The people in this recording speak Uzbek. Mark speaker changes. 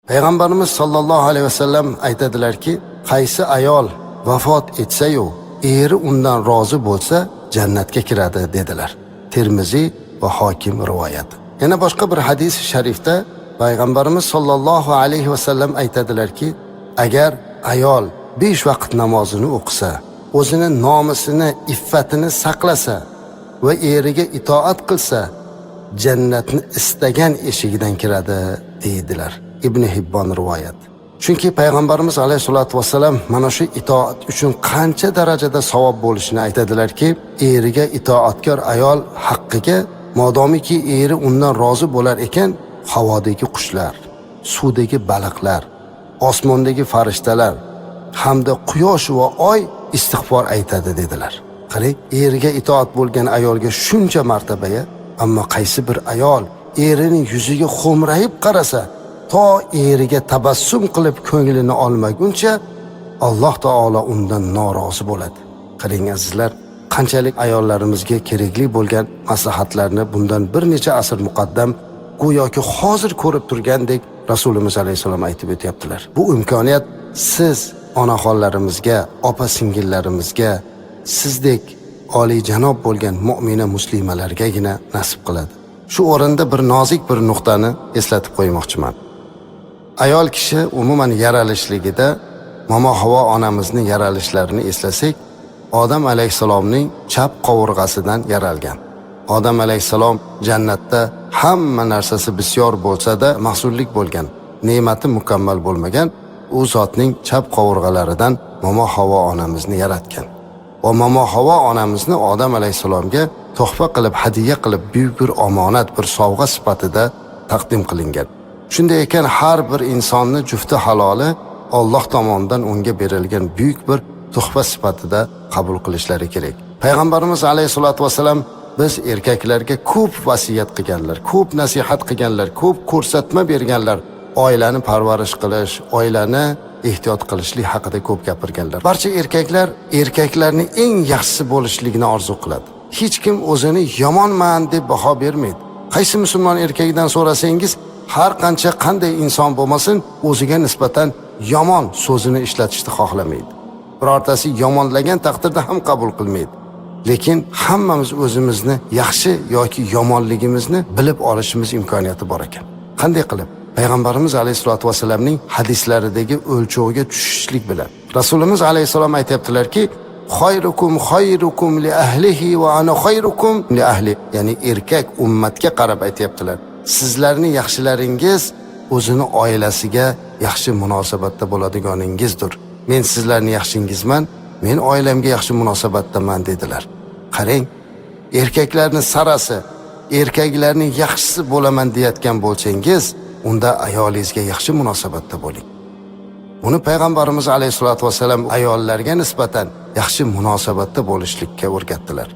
Speaker 1: Payg'ambarimiz sollallohu alayhi vasallam aytadilarki, qaysi ayol vafot etsa-yu, eri undan rozi bo'lsa, jannatga kiradi dedilar. Termiziy va Hokim rivoyat. Yana boshqa bir hadis sharifda Payg'ambarimiz sollallohu alayhi vasallam aytadilarki, agar ayol 5 vaqt namozini o'qisa, o'zini nomusini, iffatini saqlasa va eriga itoat qilsa, jannatni istagan eshigidan kiradi deydilar. Ibn Hibbon rivoyat. Chunki Payg'ambarimiz alayhisolatu vasallam mana shu itoat uchun qancha darajada savob bo'lishini aytadilarki, eriga itoatkor ayol haqqiga modomiki eri undan rozi bo'lar ekan, havodagi qushlar, suvdagi baliqlar, osmondagi farishtalar hamda quyosh va oy istig'for aytadi dedilar. Qarang, eriga itoat bo'lgan ayolga shuncha martabaya, ammo qaysi bir ayol erining yuziga xo'mrayib qarasa, to eriga tabassum qilib ko'nglini olmaguncha Alloh taolo undan norozi bo'ladi. Qarang azizlar, qanchalik ayollarimizga kerakli bo'lgan maslahatlarni bundan bir necha asr muqaddam go'yoki hozir ko'rib turgandek Rasulimiz alayhisalom aytib o'tyaptilar. Bu imkoniyat siz onaxonlarimizga, opa-singillarimizga, sizdek oliyjanob bo'lgan mu'mina muslimalargagina nasib qiladi. Shu o'rinda bir nozik bir nuqtani eslatib qo'ymoqchiman. Ayol kishi umuman yaralishligida Momo Havo onamizni yaralishlarini eslasak, Odam alayhisalomning chap qovurg'asidan yaralgan. Odam alayhisalom jannatda hamma narsasi bisyor bo'lsa-da mahsullik bo'lgan, ne'mati mukammal bo'lmagan u zotning chap qovurg'alaridan Momo Havo onamizni yaratgan. Va Momo Havo onamizni Odam alayhisalomga tuhfa qilib, hadiya qilib, buyuk bir omonat, bir sovg'a sifatida taqdim qilingan. Shunday ekan, har bir insonni jufti haloli Alloh tomonidan unga berilgan buyuk bir tuhfa sifatida qabul qilishlari kerak. Payg'ambarimiz alayhisolatu vasallam biz erkaklarga ko'p vasiyat qilganlar, ko'p nasihat qilganlar, ko'p ko'rsatma berganlar. Oilani parvarish qilish, oilani ehtiyot qilishlik haqida ko'p gapirganlar. Barcha erkaklar erkaklarning eng yaxshisi bo'lishligini orzu qiladi. Hech kim o'zini yomonman deb baho bermaydi. Qaysi musulmon erkakdan so'rasangiz, har qancha qanday inson bo'lmasin, o'ziga nisbatan yomon so'zini ishlatishni xohlamaydi. Birortasi yomonlagan taqdirda ham qabul qilmaydi. Lekin hammamiz o'zimizni yaxshi yoki yomonligimizni bilib olishimiz imkoniyati bor ekan. Qanday qilib? Payg'ambarimiz alayhisolatu vasallamning hadislaridagi o'lchovga tushishlik bilan. Rasulimiz alayhisalom aytibdilarki, "Xayrukum xayrukum li ahlihi va ana xayrukum li ahli." Ya'ni erkak ummatga qarab aytibdilar. Sizlarning yaxshilaringiz o'zini oilasiga yaxshi munosabatda bo'ladiganingizdir. Men sizlarning yaxshingizman, men oilamga yaxshi munosabatdaman dedilar. Qarang, erkaklarning sarasi, erkaklarning yaxshisi bo'laman deyotgan bo'lsangiz, unda ayolingizga yaxshi munosabatda bo'ling. Buni Payg'ambarimiz alayhisolatu vasallam ayollarga nisbatan yaxshi munosabatda bo'lishlikka o'rgatdilar.